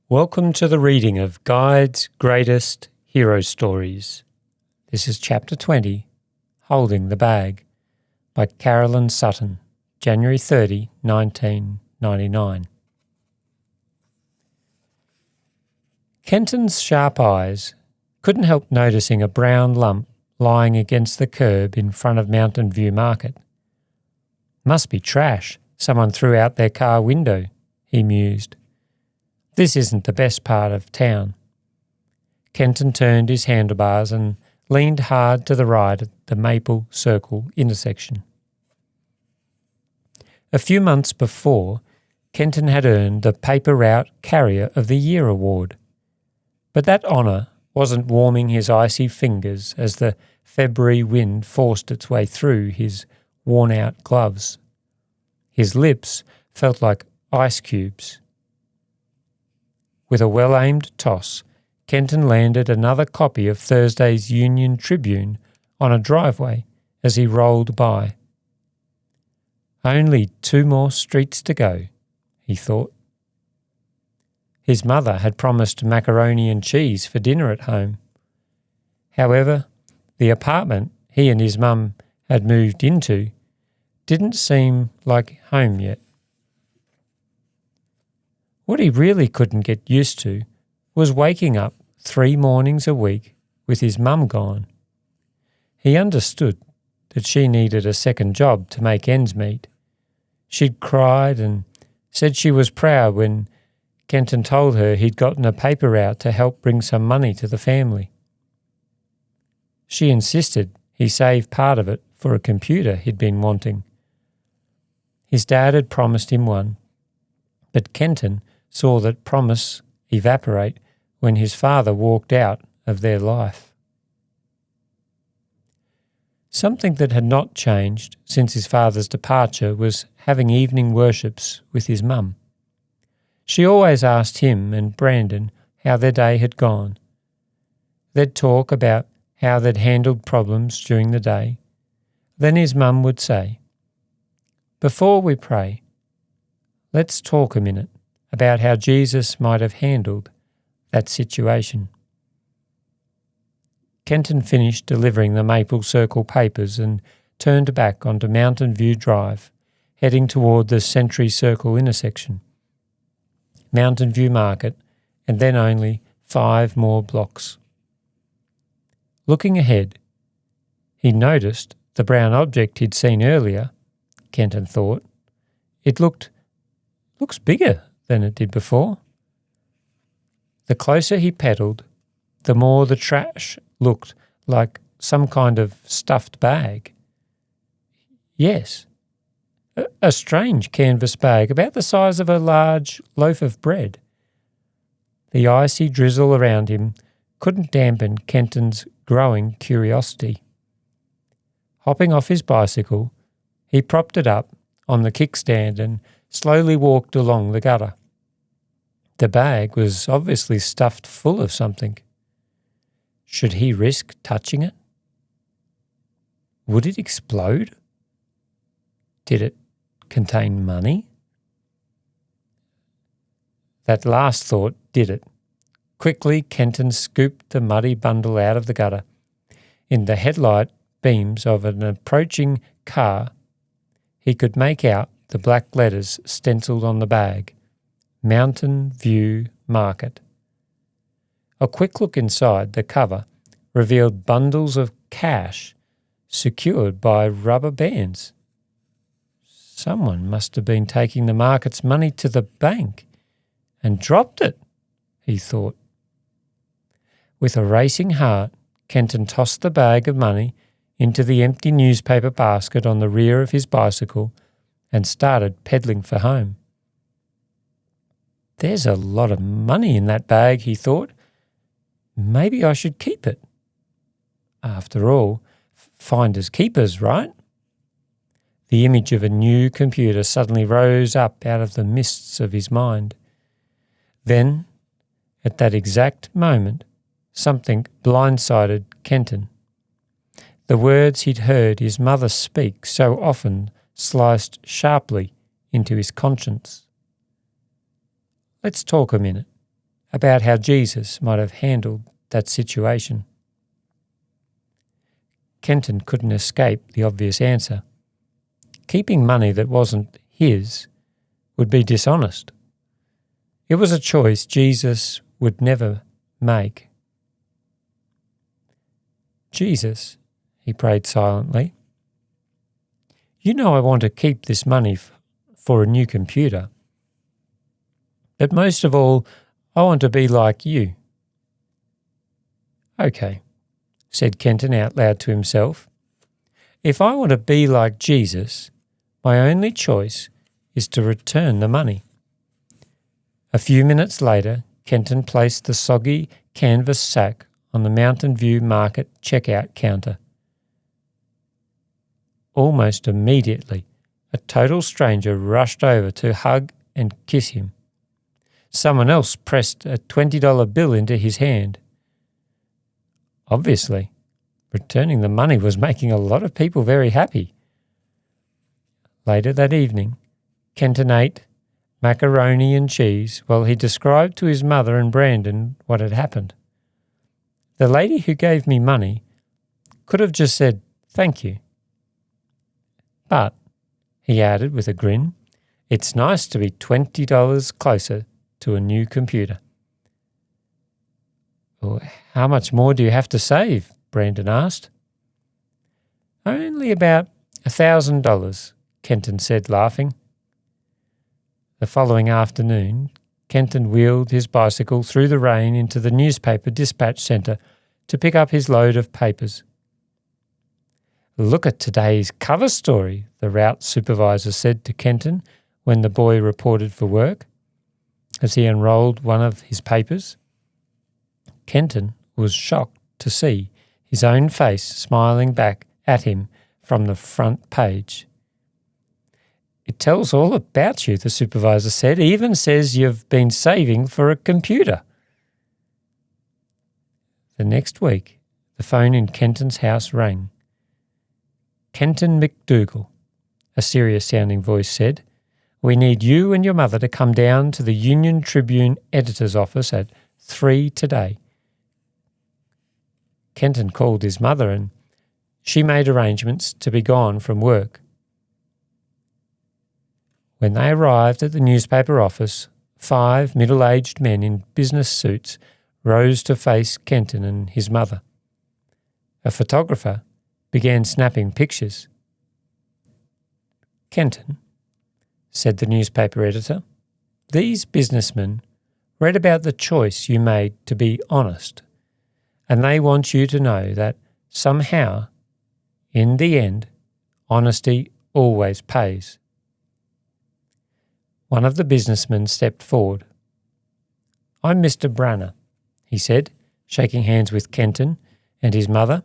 Welcome to the reading of Guide's Greatest Hero Stories. This is Chapter 20, Holding the Bag, by Carolyn Sutton, January 30, 1999. Kenton's sharp eyes couldn't help noticing a brown lump lying against the curb in front of Mountain View Market. Must be trash someone threw out their car window, he mused. This isn't the best part of town. Kenton turned his handlebars and leaned hard to the right at the Maple Circle intersection. A few months before, Kenton had earned the Paper Route Carrier of the Year award. But that honour wasn't warming his icy fingers as the February wind forced its way through his worn-out gloves. His lips felt like ice cubes. With a well-aimed toss, Kenton landed another copy of Thursday's Union Tribune on a driveway as he rolled by. Only 2 more streets to go, he thought. His mother had promised macaroni and cheese for dinner at home. However, the apartment he and his mum had moved into didn't seem like home yet. What he really couldn't get used to was waking up 3 mornings a week with his mum gone. He understood that she needed a second job to make ends meet. She'd cried and said she was proud when Kenton told her he'd gotten a paper route to help bring some money to the family. She insisted he save part of it for a computer he'd been wanting. His dad had promised him one, but Kenton saw that promise evaporate when his father walked out of their life. Something that had not changed since his father's departure was having evening worships with his mum. She always asked him and Brandon how their day had gone. They'd talk about how they'd handled problems during the day. Then his mum would say, "Before we pray, let's talk a minute about how Jesus might have handled that situation." Kenton finished delivering the Maple Circle papers and turned back onto Mountain View Drive, heading toward the Century Circle intersection, Mountain View Market, and then only 5 more blocks. Looking ahead, he noticed the brown object he'd seen earlier. Kenton thought, it looks bigger than it did before. The closer he pedalled, the more the trash looked like some kind of stuffed bag. Yes, a strange canvas bag about the size of a large loaf of bread. The icy drizzle around him couldn't dampen Kenton's growing curiosity. Hopping off his bicycle, he propped it up on the kickstand and slowly walked along the gutter. The bag was obviously stuffed full of something. Should he risk touching it? Would it explode? Did it contain money? That last thought did it. Quickly, Kenton scooped the muddy bundle out of the gutter. In the headlight beams of an approaching car, he could make out the black letters stenciled on the bag, Mountain View Market. A quick look inside the cover revealed bundles of cash secured by rubber bands. Someone must have been taking the market's money to the bank and dropped it, he thought. With a racing heart, Kenton tossed the bag of money into the empty newspaper basket on the rear of his bicycle and started pedaling for home. There's a lot of money in that bag, he thought. Maybe I should keep it. After all, finders keepers, right? The image of a new computer suddenly rose up out of the mists of his mind. Then, at that exact moment, something blindsided Kenton. The words he'd heard his mother speak so often sliced sharply into his conscience. "Let's talk a minute about how Jesus might have handled that situation. Kenton couldn't escape the obvious answer. Keeping money that wasn't his would be dishonest. It was a choice Jesus would never make. Jesus, he prayed silently, you know I want to keep this money for a new computer. But most of all, I want to be like you. Okay, said Kenton out loud to himself. If I want to be like Jesus, my only choice is to return the money. A few minutes later, Kenton placed the soggy canvas sack on the Mountain View Market checkout counter. Almost immediately, a total stranger rushed over to hug and kiss him. Someone else pressed a $20 bill into his hand. Obviously, returning the money was making a lot of people very happy. Later that evening, Kenton ate macaroni and cheese while he described to his mother and Brandon what had happened. The lady who gave me money could have just said thank you. But, he added with a grin, it's nice to be $20 closer to a new computer. Well, how much more do you have to save? Brandon asked. Only about $1,000, Kenton said, laughing. The following afternoon, Kenton wheeled his bicycle through the rain into the newspaper dispatch centre to pick up his load of papers. Look at today's cover story, the route supervisor said to Kenton when the boy reported for work, as he unrolled one of his papers. Kenton was shocked to see his own face smiling back at him from the front page. It tells all about you, the supervisor said, even says you've been saving for a computer. The next week, the phone in Kenton's house rang. Kenton McDougall, a serious-sounding voice said, we need you and your mother to come down to the Union Tribune editor's office at 3 today. Kenton called his mother and she made arrangements to be gone from work. When they arrived at the newspaper office, 5 middle-aged men in business suits rose to face Kenton and his mother. A photographer began snapping pictures. Kenton, said the newspaper editor, these businessmen read about the choice you made to be honest, and they want you to know that somehow, in the end, honesty always pays. One of the businessmen stepped forward. I'm Mr. Branner, he said, shaking hands with Kenton and his mother.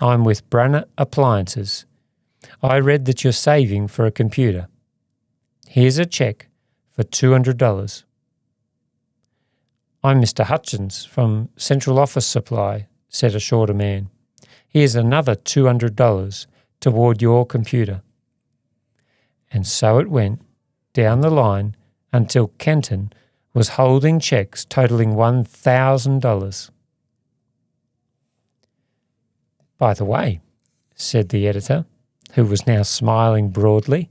I'm with Branner Appliances. I read that you're saving for a computer. Here's a cheque for $200. I'm Mr. Hutchins from Central Office Supply, said a shorter man. Here's another $200 toward your computer. And so it went, down the line, until Kenton was holding cheques totalling $1,000. By the way, said the editor, who was now smiling broadly,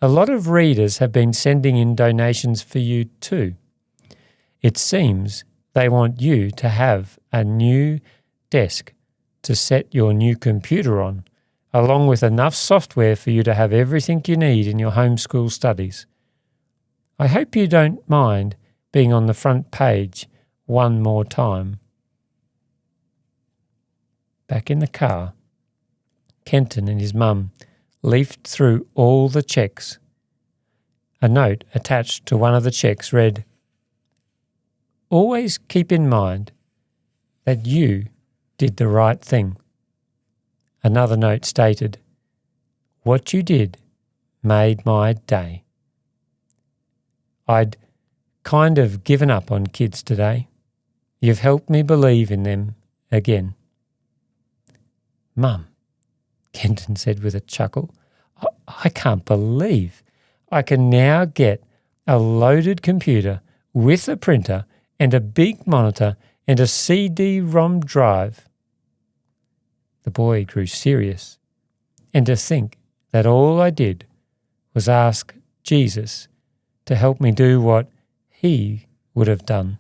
a lot of readers have been sending in donations for you too. It seems they want you to have a new desk to set your new computer on, along with enough software for you to have everything you need in your homeschool studies. I hope you don't mind being on the front page one more time. Back in the car, Kenton and his mum leafed through all the cheques. A note attached to one of the cheques read, always keep in mind that you did the right thing. Another note stated, what you did made my day. I'd kind of given up on kids today. You've helped me believe in them again. Mum, Kenton said with a chuckle, I can't believe I can now get a loaded computer with a printer and a big monitor and a CD-ROM drive. The boy grew serious, and to think that all I did was ask Jesus to help me do what he would have done.